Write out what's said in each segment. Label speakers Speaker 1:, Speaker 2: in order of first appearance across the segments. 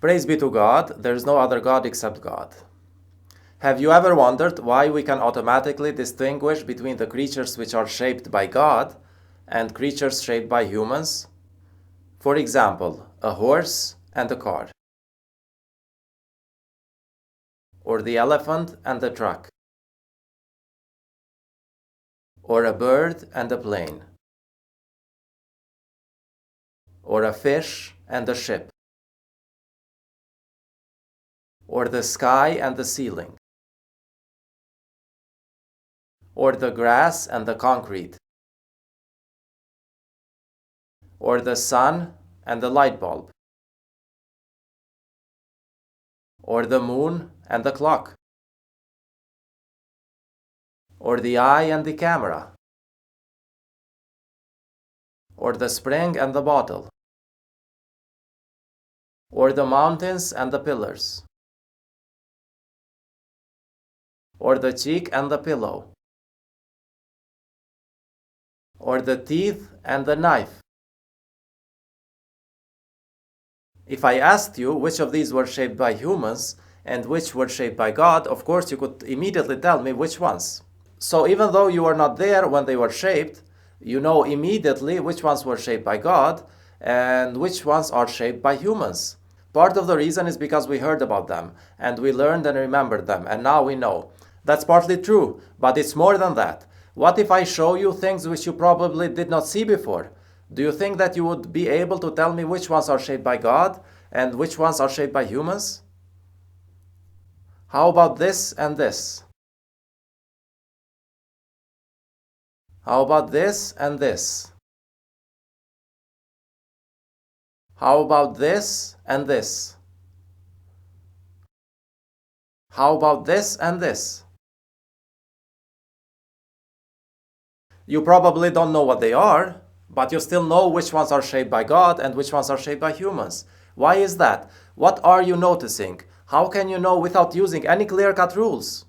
Speaker 1: Praise be to God, there is no other God except God. Have you ever wondered why we can automatically distinguish between the creatures which are shaped by God and creatures shaped by humans? For example, a horse and a car, or the elephant and the truck, or a bird and a plane, or a fish and a ship, or the sky and the ceiling, or the grass and the concrete, or the sun and the light bulb, or the moon and the clock, or the eye and the camera, or the spring and the bottle, or the mountains and the pillars, or the cheek and the pillow, or the teeth and the knife. If I asked you which of these were shaped by humans and which were shaped by God, of course you could immediately tell me which ones. So even though you were not there when they were shaped, you know immediately which ones were shaped by God and which ones are shaped by humans. Part of the reason is because we heard about them and we learned and remembered them, and now we know. That's partly true, but it's more than that. What if I show you things which you probably did not see before? Do you think that you would be able to tell me which ones are shaped by God and which ones are shaped by humans? How about this and this? How about this and this? How about this and this? How about this and this? You probably don't know what they are, but you still know which ones are shaped by God and which ones are shaped by humans. Why is that? What are you noticing? How can you know without using any clear-cut rules?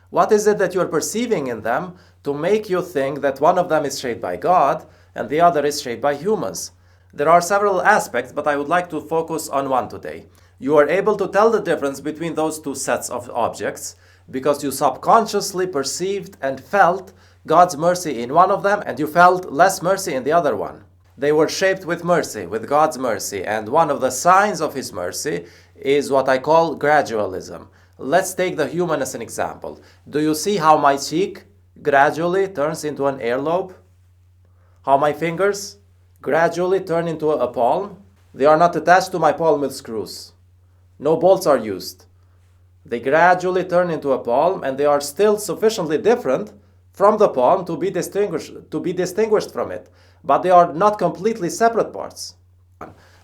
Speaker 1: What is it that you're perceiving in them to make you think that one of them is shaped by God and the other is shaped by humans? There are several aspects, but I would like to focus on one today. You are able to tell the difference between those two sets of objects because you subconsciously perceived and felt God's mercy in one of them and you felt less mercy in the other one. They were shaped with mercy, with God's mercy, and one of the signs of His mercy is what I call gradualism. Let's take the human as an example. Do you see how my cheek gradually turns into an earlobe? How my fingers gradually turn into a palm? They are not attached to my palm with screws. No bolts are used. They gradually turn into a palm, and they are still sufficiently different from the palm to be distinguished from it, but they are not completely separate parts.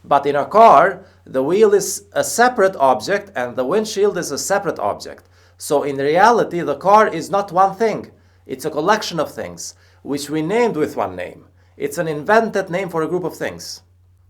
Speaker 1: But in a car, the wheel is a separate object and the windshield is a separate object. So in reality, the car is not one thing. It's a collection of things, which we named with one name. It's an invented name for a group of things.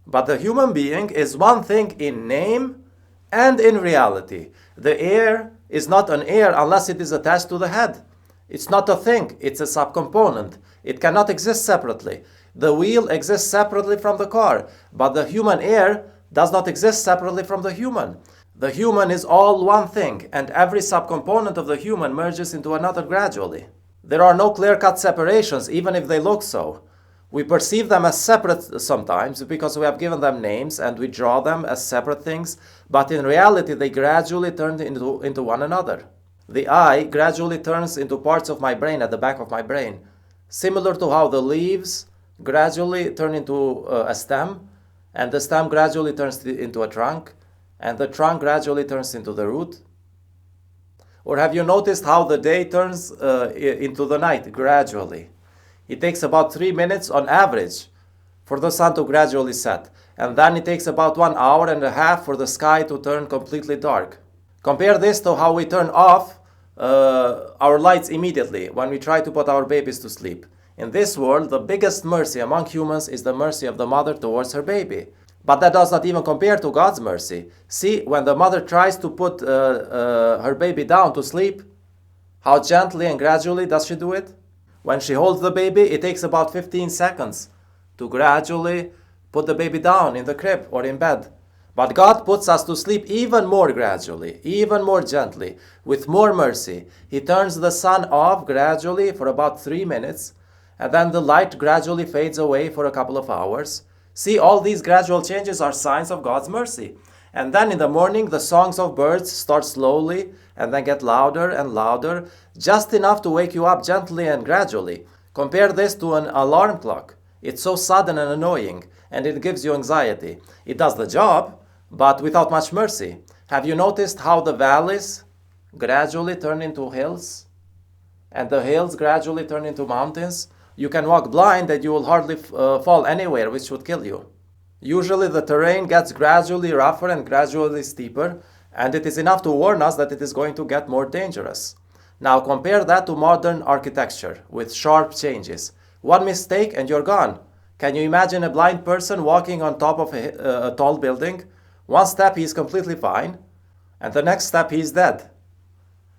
Speaker 1: But the human being is one thing in name and in reality. The air is not an air unless it is attached to the head. It's not a thing, it's a subcomponent. It cannot exist separately. The wheel exists separately from the car, but the human air does not exist separately from the human. The human is all one thing, and every subcomponent of the human merges into another gradually. There are no clear-cut separations, even if they look so. We perceive them as separate sometimes because we have given them names and we draw them as separate things, but in reality they gradually turn into one another. The eye gradually turns into parts of my brain at the back of my brain, similar to how the leaves gradually turn into a stem, and the stem gradually turns into a trunk, and the trunk gradually turns into the root. Or have you noticed how the day turns into the night gradually? It takes about 3 minutes on average for the sun to gradually set, and then it takes about 1 hour and a half for the sky to turn completely dark. Compare this to how we turn off our lights immediately when we try to put our babies to sleep. In this world, the biggest mercy among humans is the mercy of the mother towards her baby. But that does not even compare to God's mercy. See, when the mother tries to put her baby down to sleep, how gently and gradually does she do it? When she holds the baby, it takes about 15 seconds to gradually put the baby down in the crib or in bed. But God puts us to sleep even more gradually, even more gently, with more mercy. He turns the sun off gradually for about 3 minutes, and then the light gradually fades away for a couple of hours. See, all these gradual changes are signs of God's mercy. And then in the morning, the songs of birds start slowly and then get louder and louder, just enough to wake you up gently and gradually. Compare this to an alarm clock. It's so sudden and annoying, and it gives you anxiety. It does the job, but without much mercy. Have you noticed how the valleys gradually turn into hills? And the hills gradually turn into mountains? You can walk blind and you will hardly fall anywhere, which would kill you. Usually the terrain gets gradually rougher and gradually steeper, and it is enough to warn us that it is going to get more dangerous. Now compare that to modern architecture with sharp changes. One mistake and you're gone. Can you imagine a blind person walking on top of a tall building? One step he is completely fine, and the next step he is dead.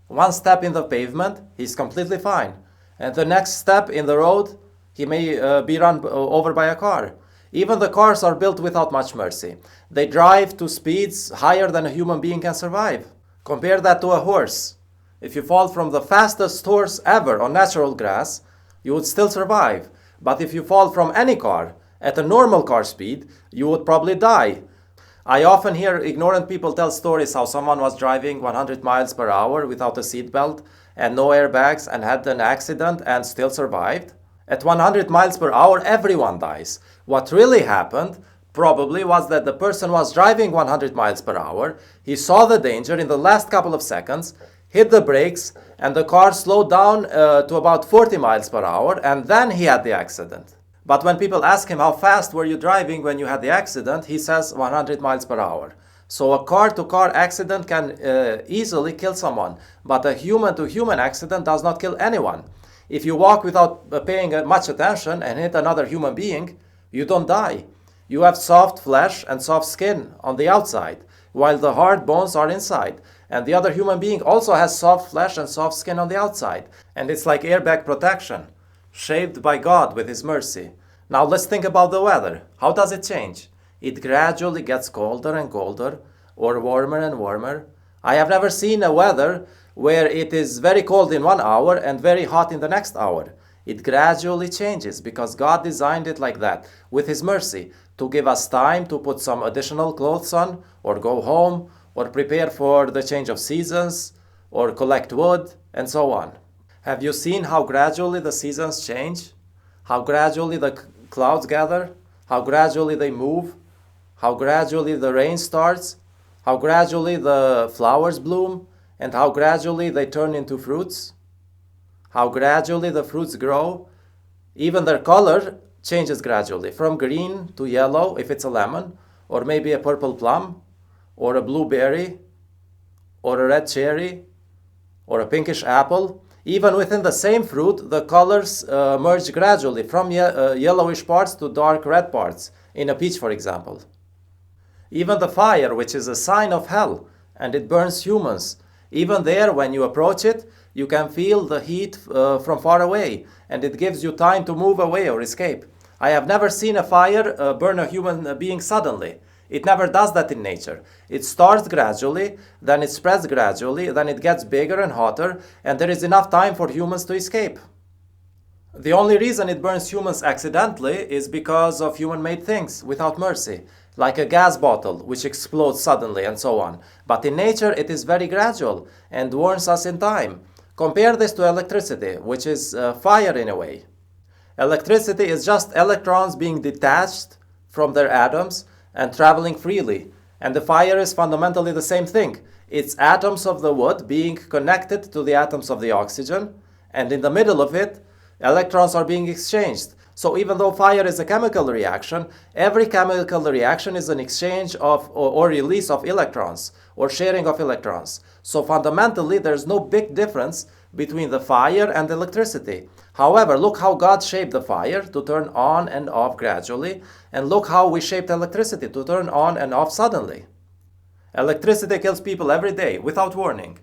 Speaker 1: One step in the pavement, he is completely fine, and the next step in the road, he may be run over by a car. Even the cars are built without much mercy. They drive to speeds higher than a human being can survive. Compare that to a horse. If you fall from the fastest horse ever on natural grass, you would still survive. But if you fall from any car at a normal car speed, you would probably die. I often hear ignorant people tell stories how someone was driving 100 miles per hour without a seatbelt and no airbags and had an accident and still survived. At 100 miles per hour, everyone dies. What really happened probably was that the person was driving 100 miles per hour, he saw the danger in the last couple of seconds, hit the brakes, and the car slowed down to about 40 miles per hour, and then he had the accident. But when people ask him how fast were you driving when you had the accident, he says 100 miles per hour. So a car-to-car accident can easily kill someone, but a human-to-human accident does not kill anyone. If you walk without paying much attention and hit another human being, you don't die. You have soft flesh and soft skin on the outside, while the hard bones are inside. And the other human being also has soft flesh and soft skin on the outside. And it's like airbag protection, shaped by God with His mercy. Now let's think about the weather. How does it change? It gradually gets colder and colder, or warmer and warmer. I have never seen a weather where it is very cold in 1 hour and very hot in the next hour. It gradually changes because God designed it like that, with His mercy, to give us time to put some additional clothes on, or go home, or prepare for the change of seasons, or collect wood, and so on. Have you seen how gradually the seasons change? How gradually the clouds gather? How gradually they move? How gradually the rain starts? How gradually the flowers bloom? And how gradually they turn into fruits? How gradually the fruits grow? Even their color changes gradually, from green to yellow if it's a lemon, or maybe a purple plum, or a blueberry, or a red cherry, or a pinkish apple. Even within the same fruit, the colors merge gradually from yellowish parts to dark red parts, in a peach, for example. Even the fire, which is a sign of hell, and it burns humans, even there, when you approach it, you can feel the heat from far away, and it gives you time to move away or escape. I have never seen a fire burn a human being suddenly. It never does that in nature. It starts gradually, then it spreads gradually, then it gets bigger and hotter, and there is enough time for humans to escape. The only reason it burns humans accidentally is because of human-made things without mercy, like a gas bottle which explodes suddenly and so on. But in nature it is very gradual and warns us in time. Compare this to electricity, which is fire in a way. Electricity is just electrons being detached from their atoms and traveling freely. And the fire is fundamentally the same thing. It's atoms of the wood being connected to the atoms of the oxygen, and in the middle of it, electrons are being exchanged. So even though fire is a chemical reaction, every chemical reaction is an exchange of or release of electrons, or sharing of electrons. So fundamentally, there's no big difference between the fire and electricity. However, look how God shaped the fire to turn on and off gradually, and look how we shaped electricity to turn on and off suddenly. Electricity kills people every day without warning.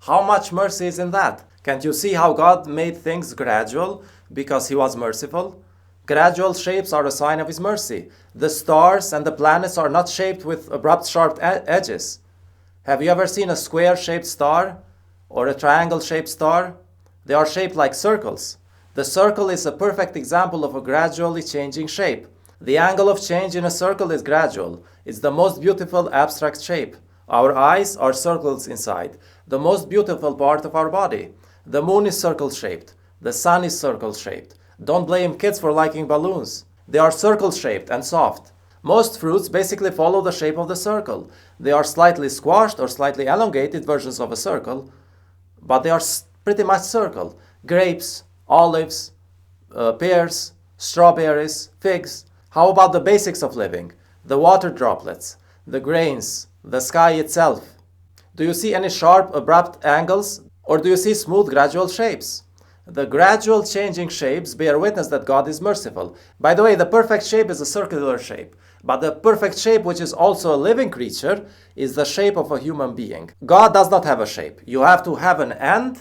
Speaker 1: How much mercy is in that? Can't you see how God made things gradual because He was merciful? Gradual shapes are a sign of His mercy. The stars and the planets are not shaped with abrupt, sharp edges. Have you ever seen a square-shaped star or a triangle-shaped star? They are shaped like circles. The circle is a perfect example of a gradually changing shape. The angle of change in a circle is gradual. It's the most beautiful abstract shape. Our eyes are circles inside, the most beautiful part of our body. The moon is circle-shaped. The sun is circle-shaped. Don't blame kids for liking balloons. They are circle-shaped and soft. Most fruits basically follow the shape of the circle. They are slightly squashed or slightly elongated versions of a circle, but they are pretty much circle. Grapes, olives, pears, strawberries, figs. How about the basics of living? The water droplets, the grains, the sky itself. Do you see any sharp, abrupt angles, or do you see smooth, gradual shapes? The gradual changing shapes bear witness that God is merciful. By the way, the perfect shape is a circular shape, but the perfect shape, which is also a living creature, is the shape of a human being. God does not have a shape. You have to have an end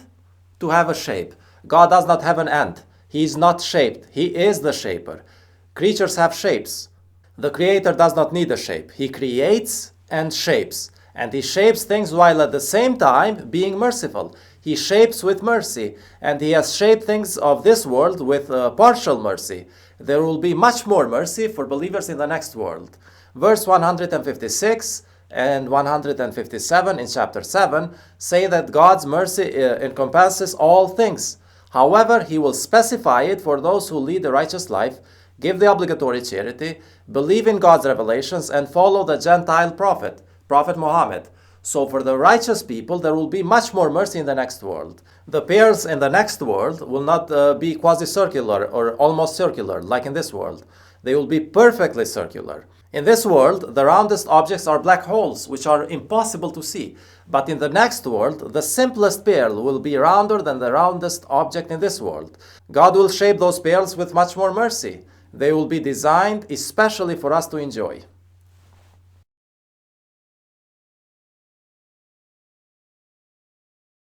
Speaker 1: to have a shape. God does not have an end. He is not shaped. He is the shaper. Creatures have shapes. The Creator does not need a shape. He creates and shapes. And He shapes things while at the same time being merciful. He shapes with mercy. And He has shaped things of this world with partial mercy. There will be much more mercy for believers in the next world. Verse 156 and 157 in chapter 7 say that God's mercy encompasses all things. However, He will specify it for those who lead a righteous life, give the obligatory charity, believe in God's revelations, and follow the Gentile prophet, Prophet Muhammad. So for the righteous people, there will be much more mercy in the next world. The pears in the next world will not be quasi-circular or almost circular, like in this world. They will be perfectly circular. In this world, the roundest objects are black holes, which are impossible to see. But in the next world, the simplest pearl will be rounder than the roundest object in this world. God will shape those pearls with much more mercy. They will be designed especially for us to enjoy.